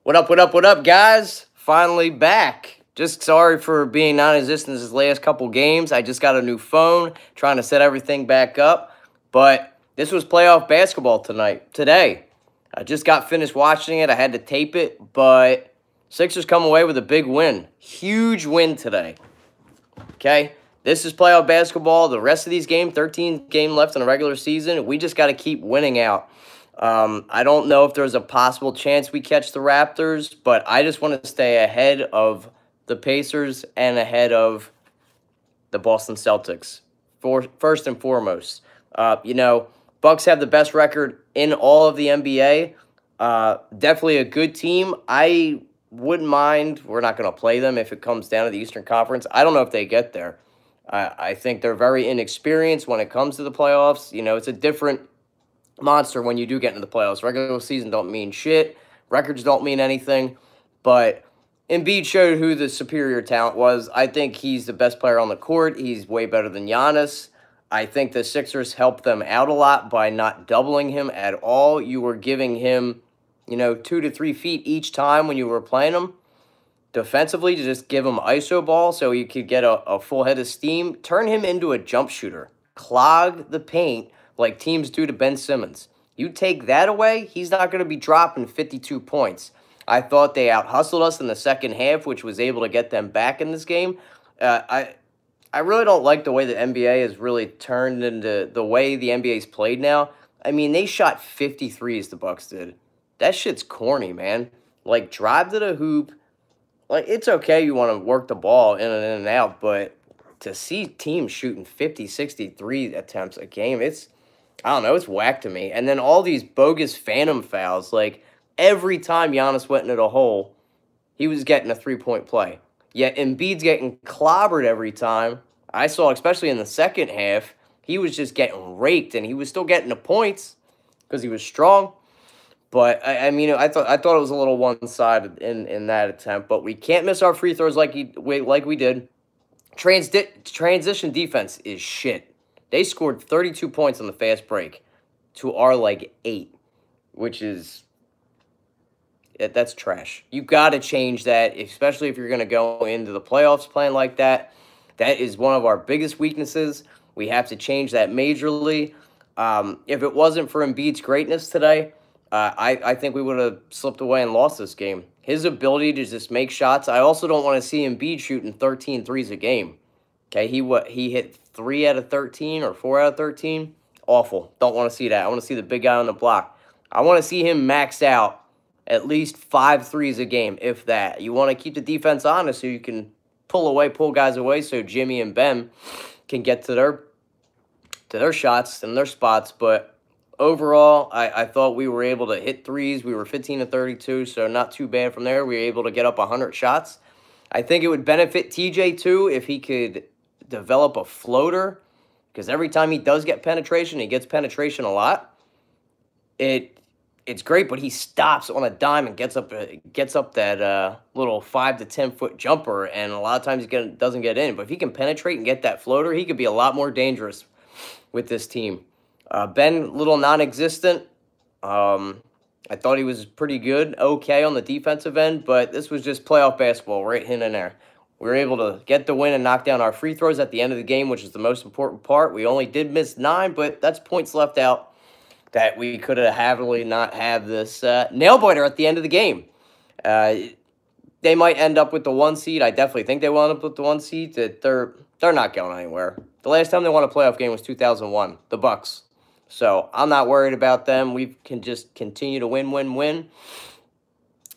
What up, guys? Finally back. Just sorry for being non-existent this last couple games. I just got a new phone, trying to set everything back up. But this was playoff basketball today. I just got finished watching it. I had to tape it, but Sixers come away with a big win. Huge win today. Okay? This is playoff basketball. The rest of these games, 13 games left in the regular season, we just got to keep winning out. I don't know if there's a possible chance we catch the Raptors, but I just want to stay ahead of the Pacers and ahead of the Boston Celtics, first and foremost. Bucks have the best record in all of the NBA. Definitely a good team. I wouldn't mind. We're not going to play them if it comes down to the Eastern Conference. I don't know if they get there. I think they're very inexperienced when it comes to the playoffs. It's a different monster when you do get into the playoffs. Regular season don't mean shit. Records don't mean anything. But Embiid showed who the superior talent was. I think he's the best player on the court. He's way better than Giannis. I think the Sixers helped them out a lot by not doubling him at all. You were giving him, 2 to 3 feet each time when you were playing him. Defensively, to just give him iso ball so you could get a full head of steam. Turn him into a jump shooter. Clog the paint like teams do to Ben Simmons. You take that away, he's not going to be dropping 52 points. I thought they out-hustled us in the second half, which was able to get them back in this game. I really don't like the way the NBA has really turned into the way the NBA's played now. I mean, they shot 53s, the Bucks did. That shit's corny, man. Like, drive to the hoop. Like, it's okay you want to work the ball in and out, but to see teams shooting 50, 63 attempts a game, it's whack to me. And then all these bogus phantom fouls, like, every time Giannis went into the hole, he was getting a three-point play. Yet Embiid's getting clobbered every time. I saw, especially in the second half, he was just getting raked, and he was still getting the points because he was strong. But, I thought it was a little one-sided in that attempt. But we can't miss our free throws like we did. Transition defense is shit. They scored 32 points on the fast break to our, 8, which is, that's trash. You got to change that, especially if you're going to go into the playoffs playing like that. That is one of our biggest weaknesses. We have to change that majorly. If it wasn't for Embiid's greatness today, I think we would have slipped away and lost this game. His ability to just make shots. I also don't want to see Embiid shooting 13 threes a game. Okay, he hit 3 out of 13 or 4 out of 13. Awful. Don't want to see that. I want to see the big guy on the block. I want to see him max out at least 5 threes a game, if that. You want to keep the defense honest so you can pull guys away so Jimmy and Ben can get to their shots and their spots. But overall, I thought we were able to hit threes. We were 15 to 32, so not too bad from there. We were able to get up 100 shots. I think it would benefit TJ, too, if he could develop a floater, because every time he does get penetration, he gets penetration a lot. It's great, but he stops on a dime and gets up that little 5 to 10 foot jumper, and a lot of times he doesn't get in. But if he can penetrate and get that floater, he could be a lot more dangerous with this team. Ben, little non-existent. I thought he was pretty good, okay on the defensive end, but this was just playoff basketball right in and there. We were able to get the win and knock down our free throws at the end of the game, which is the most important part. We only did miss 9, but that's points left out that we could have happily not have this nail-biter at the end of the game. They might end up with the 1 seed. I definitely think they will end up with the 1 seed. They're not going anywhere. The last time they won a playoff game was 2001, the Bucks. So I'm not worried about them. We can just continue to win,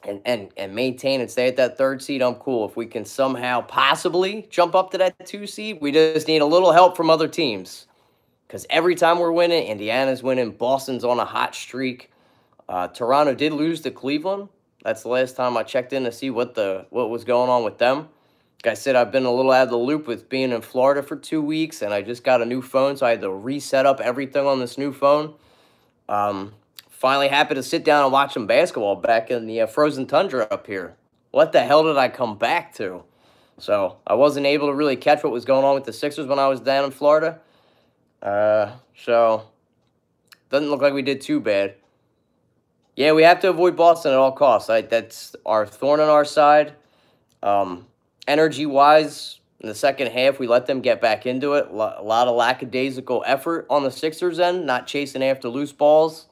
and maintain and stay at that 3rd seed. I'm cool. If we can somehow possibly jump up to that 2 seed, we just need a little help from other teams. Because every time we're winning, Indiana's winning, Boston's on a hot streak. Toronto did lose to Cleveland. That's the last time I checked in to see what was going on with them. Like I said, I've been a little out of the loop with being in Florida for 2 weeks, and I just got a new phone, so I had to reset up everything on this new phone. Finally happy to sit down and watch some basketball back in the frozen tundra up here. What the hell did I come back to? So I wasn't able to really catch what was going on with the Sixers when I was down in Florida. So doesn't look like we did too bad. Yeah, we have to avoid Boston at all costs. That's our thorn on our side. Energy wise, in the second half, we let them get back into it. A lot of lackadaisical effort on the Sixers end, not chasing after loose balls,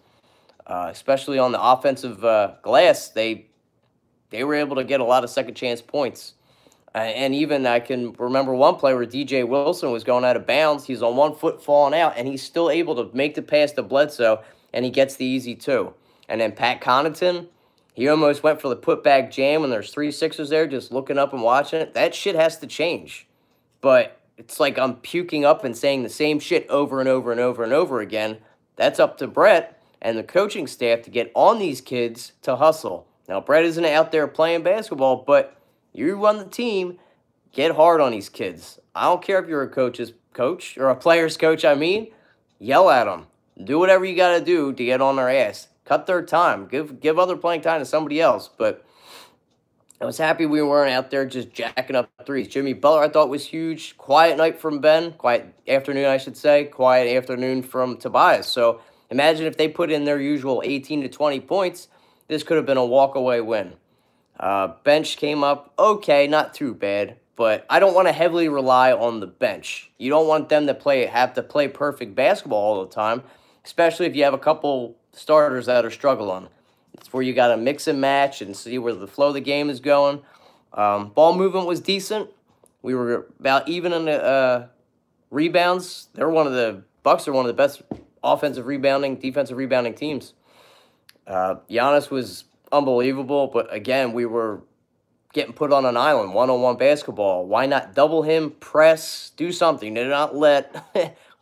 especially on the offensive glass. They were able to get a lot of second chance points. And even I can remember one play where DJ Wilson was going out of bounds. He's on 1 foot falling out, and he's still able to make the pass to Bledsoe, and he gets the easy two. And then Pat Connaughton, he almost went for the putback jam when there's 3 Sixers there just looking up and watching it. That shit has to change. But it's like I'm puking up and saying the same shit over and over and over and over again. That's up to Brett and the coaching staff to get on these kids to hustle. Now, Brett isn't out there playing basketball, but you run the team, get hard on these kids. I don't care if you're a coach's coach or a player's coach, yell at them. Do whatever you got to do to get on their ass. Cut their time. Give other playing time to somebody else. But I was happy we weren't out there just jacking up threes. Jimmy Butler, I thought, was huge. Quiet night from Ben. Quiet afternoon, I should say. Quiet afternoon from Tobias. So imagine if they put in their usual 18 to 20 points. This could have been a walk-away win. Bench came up okay, not too bad. But I don't want to heavily rely on the bench. You don't want them to have to play perfect basketball all the time, especially if you have a couple starters that are struggling. It's where you got to mix and match and see where the flow of the game is going. Ball movement was decent. We were about even in the rebounds. Bucks are one of the best offensive rebounding, defensive rebounding teams. Giannis was unbelievable, but again, we were getting put on an island, one-on-one basketball. Why not double him, press, do something? Do not let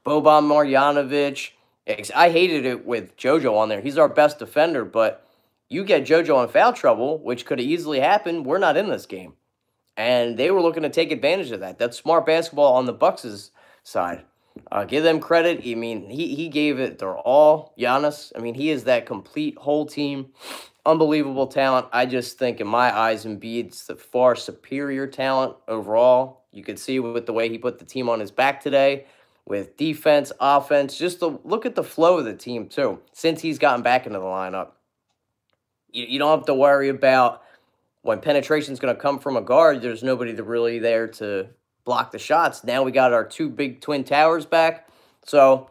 Boban Marjanovic. I hated it with JoJo on there. He's our best defender, but you get JoJo in foul trouble, which could have easily happened. We're not in this game. And they were looking to take advantage of that. That's smart basketball on the Bucks' side. Give them credit. I mean, he gave it their all. Giannis, I mean, he is that complete whole team. Unbelievable talent. I just think, in my eyes, Embiid's the far superior talent overall. You could see with the way he put the team on his back today, with defense, offense. Just look at the flow of the team, too, since he's gotten back into the lineup. You don't have to worry about when penetration's going to come from a guard. There's nobody really there to block the shots. Now we got our 2 big twin towers back. So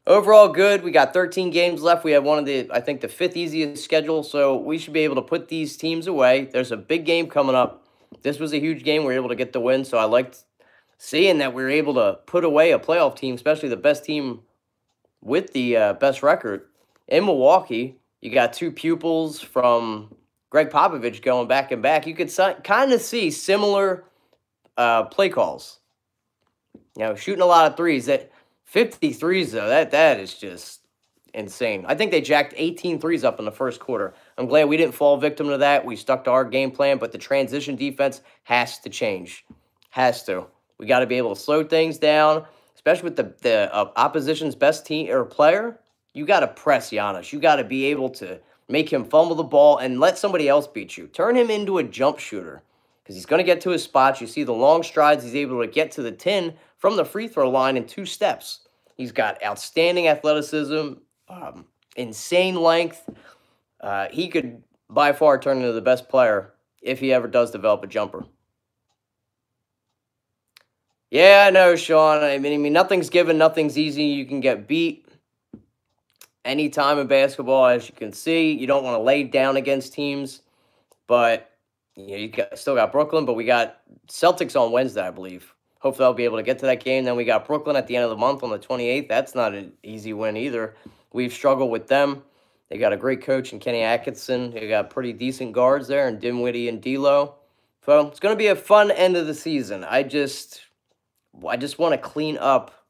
overall good. We got 13 games left. We have I think the 5th easiest schedule. So we should be able to put these teams away. There's a big game coming up. This was a huge game. We were able to get the win. So I liked seeing that we were able to put away a playoff team, especially the best team with the best record in Milwaukee. You got 2 pupils from Greg Popovich going back and back. You could kind of see similar play calls. You know, shooting a lot of threes. That 50 threes, though, that is just insane. I think they jacked 18 threes up in the first quarter. I'm glad we didn't fall victim to that. We stuck to our game plan, but the transition defense has to change. Has to. We got to be able to slow things down, especially with the opposition's best team or player. You got to press Giannis. You got to be able to make him fumble the ball and let somebody else beat you. Turn him into a jump shooter because he's going to get to his spots. You see the long strides he's able to get to the 10 from the free throw line in 2 steps. He's got outstanding athleticism, insane length. He could by far turn into the best player if he ever does develop a jumper. Yeah, I know, Sean. I mean, nothing's given, nothing's easy. You can get beat anytime in basketball, as you can see. You don't want to lay down against teams, but still got Brooklyn, but we got Celtics on Wednesday, I believe. Hopefully I'll be able to get to that game. Then we got Brooklyn at the end of the month on the 28th. That's not an easy win either. We've struggled with them. They got a great coach in Kenny Atkinson. They got pretty decent guards there in Dinwiddie and D'Lo. So it's going to be a fun end of the season. I just want to clean up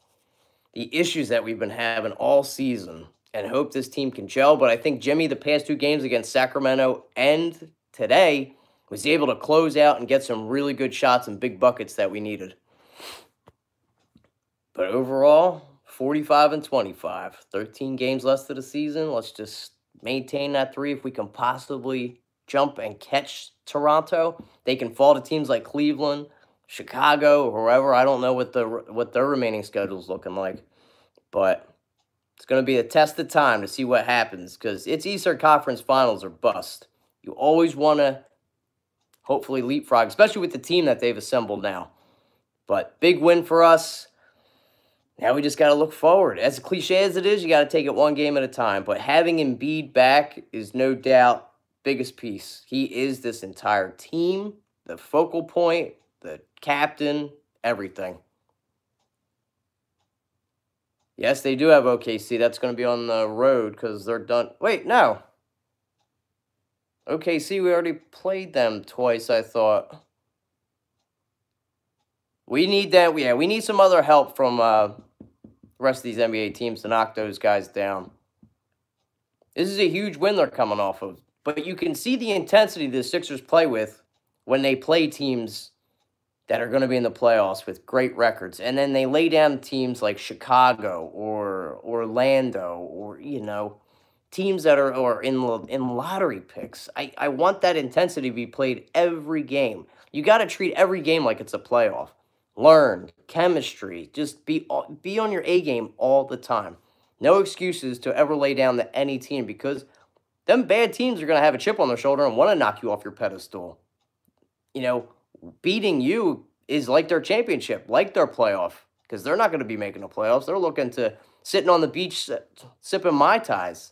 the issues that we've been having all season and hope this team can gel. But I think Jimmy, the past 2 games against Sacramento and today, was able to close out and get some really good shots and big buckets that we needed. But overall, 45-25, 13 games left of the season. Let's just maintain that 3 if we can possibly jump and catch Toronto. They can fall to teams like Cleveland, Chicago, or whoever. I don't know what their remaining schedule is looking like. But It's going to be a test of time to see what happens because it's Eastern Conference Finals or bust. You always want to hopefully leapfrog, especially with the team that they've assembled now. But big win for us. Now we just got to look forward. As cliche as it is, you got to take it one game at a time. But having Embiid back is no doubt biggest piece. He is this entire team, the focal point, the captain, everything. Yes, they do have OKC. That's going to be on the road because they're done. Wait, no. OKC, we already played them twice, I thought. We need that. Yeah, we need some other help from the rest of these NBA teams to knock those guys down. This is a huge win they're coming off of. But you can see the intensity the Sixers play with when they play teams that are going to be in the playoffs with great records. And then they lay down teams like Chicago or Orlando or, teams that are in lottery picks. I want that intensity to be played every game. You got to treat every game like it's a playoff. Learn chemistry. Just be on your A game all the time. No excuses to ever lay down to any team because them bad teams are going to have a chip on their shoulder and want to knock you off your pedestal. Beating you is like their championship, like their playoff, because they're not going to be making the playoffs. They're looking to sitting on the beach sipping Mai Tais.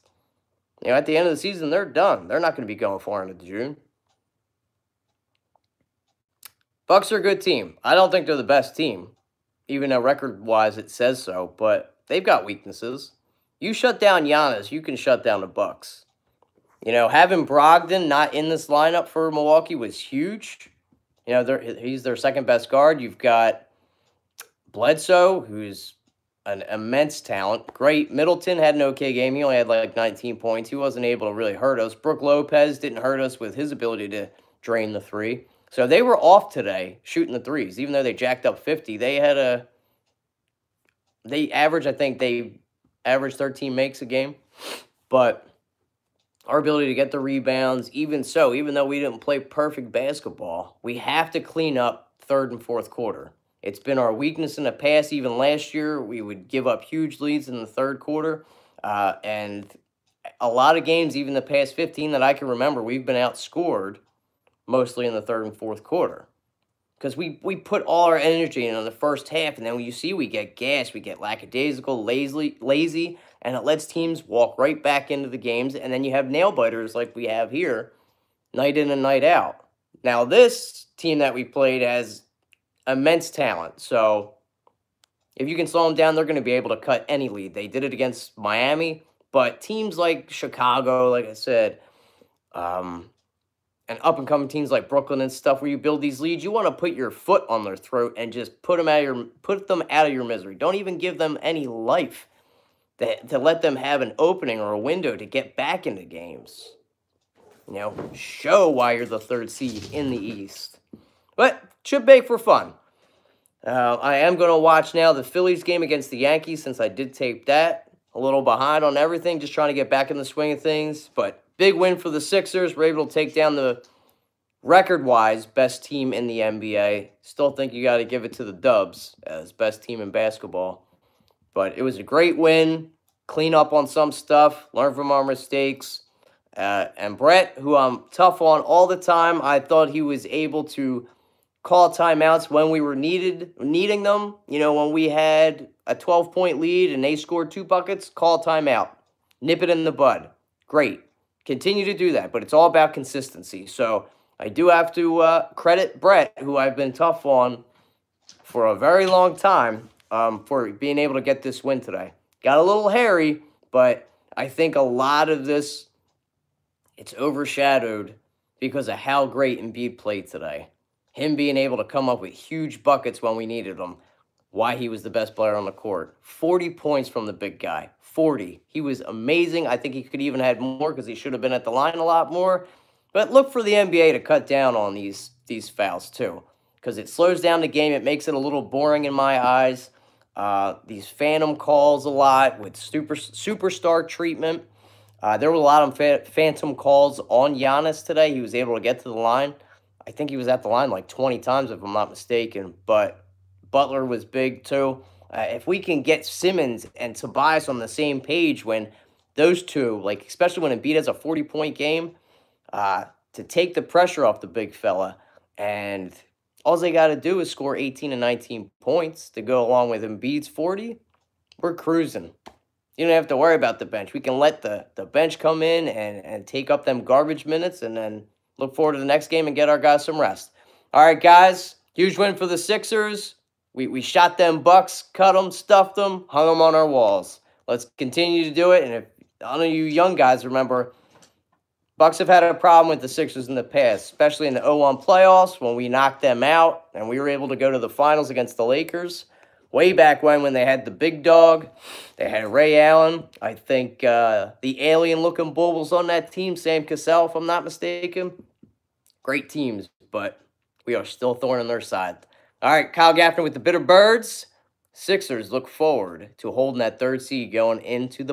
At the end of the season, they're done. They're not going to be going far into June. Bucks are a good team. I don't think they're the best team, even though record-wise it says so, but they've got weaknesses. You shut down Giannis, you can shut down the Bucks. Having Brogdon not in this lineup for Milwaukee was huge. He's their second-best guard. You've got Bledsoe, who's an immense talent. Great. Middleton had an okay game. He only had like 19 points. He wasn't able to really hurt us. Brook Lopez didn't hurt us with his ability to drain the three. So they were off today shooting the threes. Even though they jacked up 50, they averaged 13 makes a game. But our ability to get the rebounds, even though we didn't play perfect basketball, we have to clean up third and fourth quarter. It's been our weakness in the past. Even last year, we would give up huge leads in the third quarter. And a lot of games, even the past 15 that I can remember, we've been outscored mostly in the third and fourth quarter. Because we put all our energy in the first half, and then when you see we get gassed, we get lackadaisical, lazy, and it lets teams walk right back into the games, and then you have nail-biters like we have here, night in and night out. Now, this team that we played has immense talent, so if you can slow them down, they're going to be able to cut any lead. They did it against Miami, but teams like Chicago, like I said, and up-and-coming teams like Brooklyn and stuff where you build these leads, you want to put your foot on their throat and just put them out of your misery. Don't even give them any life to let them have an opening or a window to get back into games. Show why you're the third seed in the East. But should make for fun. I am going to watch now the Phillies game against the Yankees since I did tape that. A little behind on everything, just trying to get back in the swing of things. But big win for the Sixers. We're able to take down the record-wise best team in the NBA. Still think you got to give it to the Dubs as best team in basketball. But it was a great win. Clean up on some stuff. Learn from our mistakes. And Brett, who I'm tough on all the time, I thought he was able to call timeouts when we were needing them. When we had a 12-point lead and they scored 2 buckets, call timeout. Nip it in the bud. Great. Continue to do that, but it's all about consistency. So I do have to credit Brett, who I've been tough on for a very long time, for being able to get this win today. Got a little hairy, but I think a lot of this, it's overshadowed because of how great Embiid played today. Him being able to come up with huge buckets when we needed them, why he was the best player on the court. 40 points from the big guy. 40. He was amazing. I think he could even have had more because he should have been at the line a lot more. But look for the NBA to cut down on these fouls too, because it slows down the game. It makes it a little boring in my eyes. These phantom calls a lot with superstar treatment. There were a lot of phantom calls on Giannis today. He was able to get to the line. I think he was at the line like 20 times, if I'm not mistaken. But Butler was big too. If we can get Simmons and Tobias on the same page when those two, like especially when Embiid has a 40-point game, to take the pressure off the big fella, and all they got to do is score 18 and 19 points to go along with Embiid's 40, we're cruising. You don't have to worry about the bench. We can let the bench come in and take up them garbage minutes and then look forward to the next game and get our guys some rest. All right, guys, huge win for the Sixers. We shot them Bucks, cut them, stuffed them, hung them on our walls. Let's continue to do it. And if none of you young guys remember, Bucks have had a problem with the Sixers in the past, especially in the 0-1 playoffs when we knocked them out and we were able to go to the finals against the Lakers. Way back when they had the big dog, they had Ray Allen. I think the alien-looking bull was on that team, Sam Cassell, if I'm not mistaken. Great teams, but we are still thorn in their side. All right, Kyle Gaffner with the Bitter Birds. Sixers look forward to holding that third seed going into the